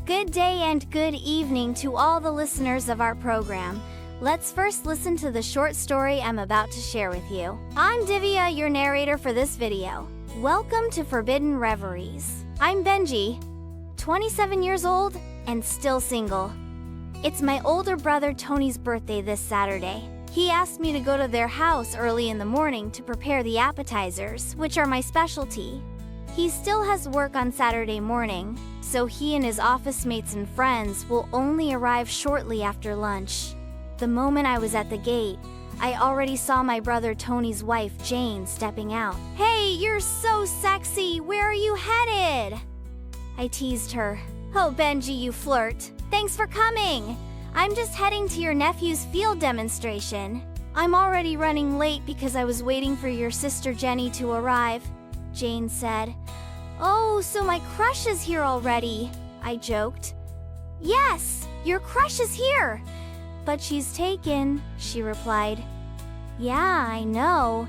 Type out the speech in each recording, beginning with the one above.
Good day and good evening to all the listeners of our program. Let's first listen to the short story I'm about to share with you. I'm Divya, your narrator for this video. Welcome to Forbidden Reveries. I'm Benji, 27 years old and still single. It's my older brother Tony's birthday this Saturday. He asked me to go to their house early in the morning to prepare the appetizers, which are my specialty. He still has work on Saturday morning, so he and his office mates and friends will only arrive shortly after lunch. The moment I was at the gate, I already saw my brother Tony's wife, Jane, stepping out. "Hey, you're so sexy! Where are you headed?" I teased her. "Oh, Benji, you flirt. Thanks for coming. I'm just heading to your nephew's field demonstration. I'm already running late because I was waiting for your sister Jenny to arrive," Jane said. "Oh, so my crush is here already," I joked. "Yes, your crush is here, but she's taken," she replied. "Yeah, I know.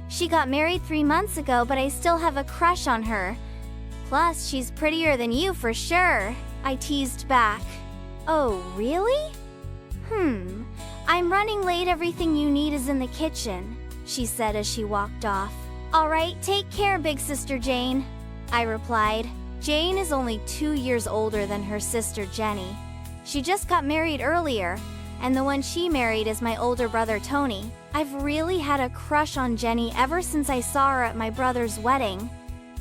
She got married 3 months ago, but I still have a crush on her. Plus, she's prettier than you for sure," I teased back. "Oh, really? I'm running late. Everything you need is in the kitchen," she said as she walked off. "All right, take care, big sister Jane," I replied. Jane is only 2 years older than her sister Jenny. She just got married earlier, and the one she married is my older brother Tony. I've really had a crush on Jenny ever since I saw her at my brother's wedding.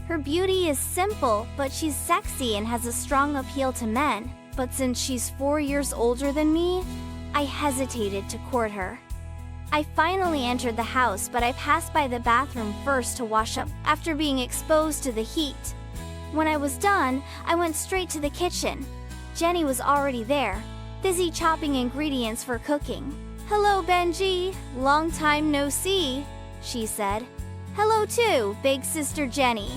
Her beauty is simple, but she's sexy and has a strong appeal to men. But since she's 4 years older than me, I hesitated to court her. I finally entered the house, but I passed by the bathroom first to wash up after being exposed to the heat. When I was done, I went straight to the kitchen. Jenny was already there, busy chopping ingredients for cooking. "Hello, Benji. Long time no see," she said. "Hello too, big sister Jenny.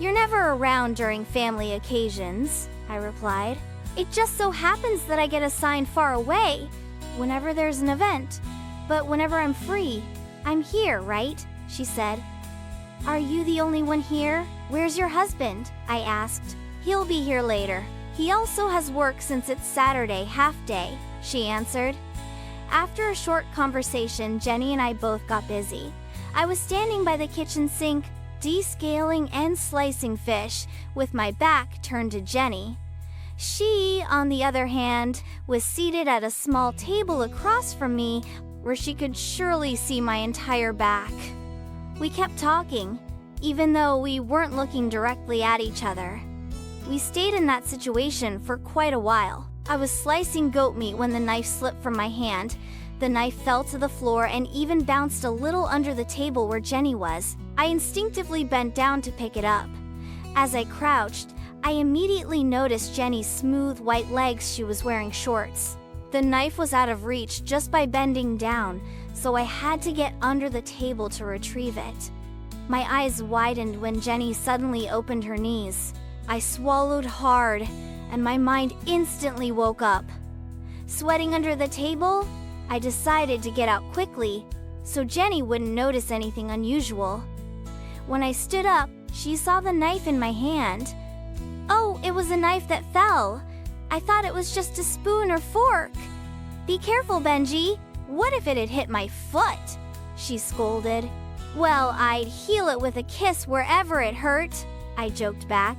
You're never around during family occasions," I replied. "It just so happens that I get assigned far away whenever there's an event. But whenever I'm free, I'm here, right?" she said. "Are you the only one here? Where's your husband?" I asked. "He'll be here later. He also has work since it's Saturday, half day," she answered. After a short conversation, Jenny and I both got busy. I was standing by the kitchen sink, descaling and slicing fish, with my back turned to Jenny. She, on the other hand, was seated at a small table across from me where she could surely see my entire back. We kept talking, even though we weren't looking directly at each other. We stayed in that situation for quite a while. I was slicing goat meat when the knife slipped from my hand. The knife fell to the floor and even bounced a little under the table where Jenny was. I instinctively bent down to pick it up. As I crouched, I immediately noticed Jenny's smooth white legs. She was wearing shorts. The knife was out of reach just by bending down, so I had to get under the table to retrieve it. My eyes widened when Jenny suddenly opened her knees. I swallowed hard, and my mind instantly woke up. Sweating under the table, I decided to get out quickly, so Jenny wouldn't notice anything unusual. When I stood up, she saw the knife in my hand. "Oh, it was a knife that fell. I thought it was just a spoon or fork." "Be careful, Benji. What if it had hit my foot?" she scolded. "Well, I'd heal it with a kiss wherever it hurt," I joked back.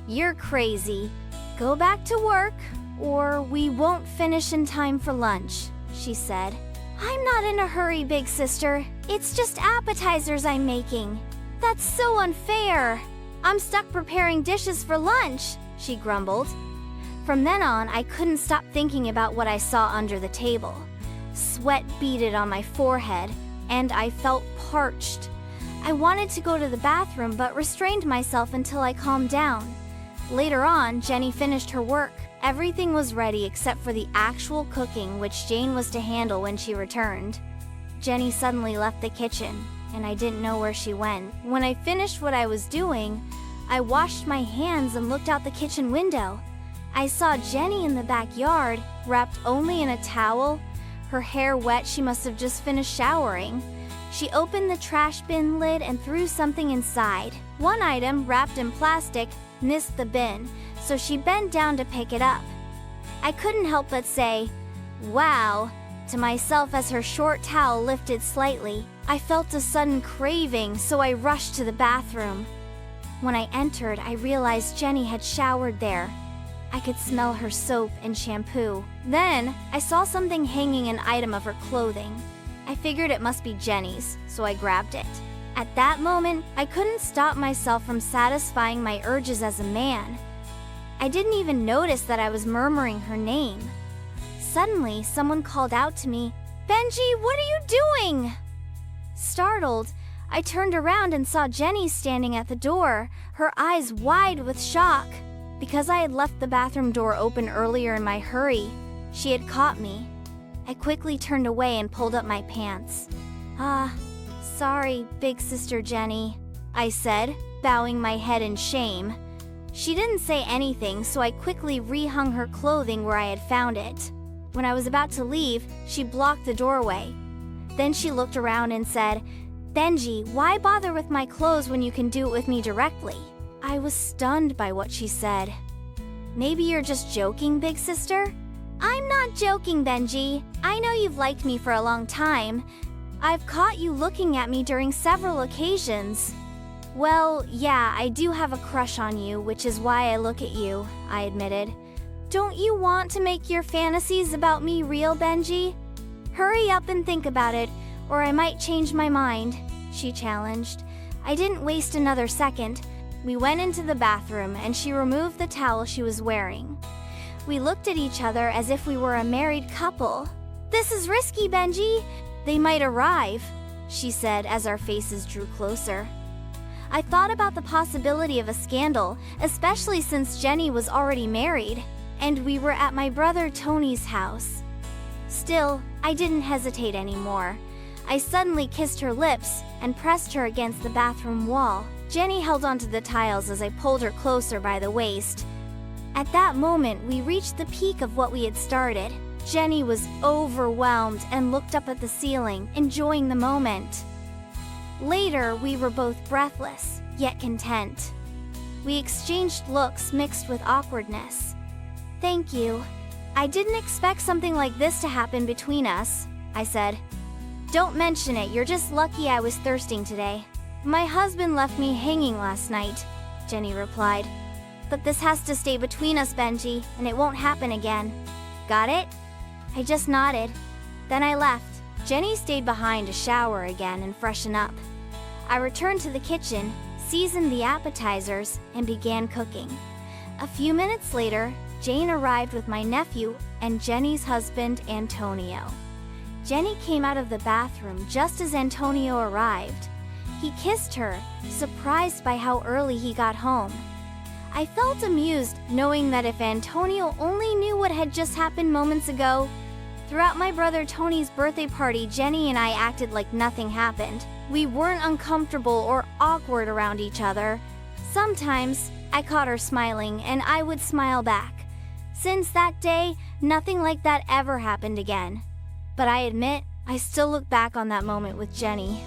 You're crazy. Go back to work, or we won't finish in time for lunch," she said. "I'm not in a hurry, big sister. It's just appetizers I'm making." "That's so unfair. I'm stuck preparing dishes for lunch," she grumbled. From then on, I couldn't stop thinking about what I saw under the table. Sweat beaded on my forehead, and I felt parched. I wanted to go to the bathroom but restrained myself until I calmed down. Later on, Jenny finished her work. Everything was ready except for the actual cooking, which Jane was to handle when she returned. Jenny suddenly left the kitchen, and I didn't know where she went. When I finished what I was doing, I washed my hands and looked out the kitchen window. I saw Jenny in the backyard, wrapped only in a towel. Her hair wet. She must have just finished showering. She opened the trash bin lid and threw something inside. One item, wrapped in plastic, missed the bin, so she bent down to pick it up. I couldn't help but say, "Wow," to myself as her short towel lifted slightly. I felt a sudden craving, so I rushed to the bathroom. When I entered, I realized Jenny had showered there. I could smell her soap and shampoo. Then, I saw something hanging an item of her clothing. I figured it must be Jenny's, so I grabbed it. At that moment, I couldn't stop myself from satisfying my urges as a man. I didn't even notice that I was murmuring her name. Suddenly, someone called out to me, "Benji, what are you doing?" Startled, I turned around and saw Jenny standing at the door, her eyes wide with shock. Because I had left the bathroom door open earlier in my hurry, she had caught me. I quickly turned away and pulled up my pants. Sorry, big sister Jenny," I said, bowing my head in shame. She didn't say anything, so I quickly rehung her clothing where I had found it. When I was about to leave, she blocked the doorway. Then she looked around and said, "Benji, why bother with my clothes when you can do it with me directly?" I was stunned by what she said. "Maybe you're just joking, big sister?" "I'm not joking, Benji. I know you've liked me for a long time. I've caught you looking at me during several occasions." "Well, yeah, I do have a crush on you, which is why I look at you," I admitted. "Don't you want to make your fantasies about me real, Benji? Hurry up and think about it, or I might change my mind," she challenged. I didn't waste another second. We went into the bathroom and she removed the towel she was wearing. We looked at each other as if we were a married couple. "This is risky, Benji. They might arrive," she said as our faces drew closer. I thought about the possibility of a scandal, especially since Jenny was already married, and we were at my brother Tony's house. Still, I didn't hesitate anymore. I suddenly kissed her lips and pressed her against the bathroom wall. Jenny held onto the tiles as I pulled her closer by the waist. At that moment, we reached the peak of what we had started. Jenny was overwhelmed and looked up at the ceiling, enjoying the moment. Later, we were both breathless, yet content. We exchanged looks mixed with awkwardness. "Thank you. I didn't expect something like this to happen between us," I said. "Don't mention it, you're just lucky I was thirsting today." "My husband left me hanging last night," Jenny replied. "But this has to stay between us, Benji, and it won't happen again. Got it?" I just nodded. Then I left. Jenny stayed behind to shower again and freshen up. I returned to the kitchen, seasoned the appetizers, and began cooking. A few minutes later, Jane arrived with my nephew and Jenny's husband, Antonio. Jenny came out of the bathroom just as Antonio arrived. He kissed her, surprised by how early he got home. I felt amused, knowing that if Antonio only knew what had just happened moments ago. Throughout my brother Tony's birthday party, Jenny and I acted like nothing happened. We weren't uncomfortable or awkward around each other. Sometimes, I caught her smiling and I would smile back. Since that day, nothing like that ever happened again. But I admit, I still look back on that moment with Jenny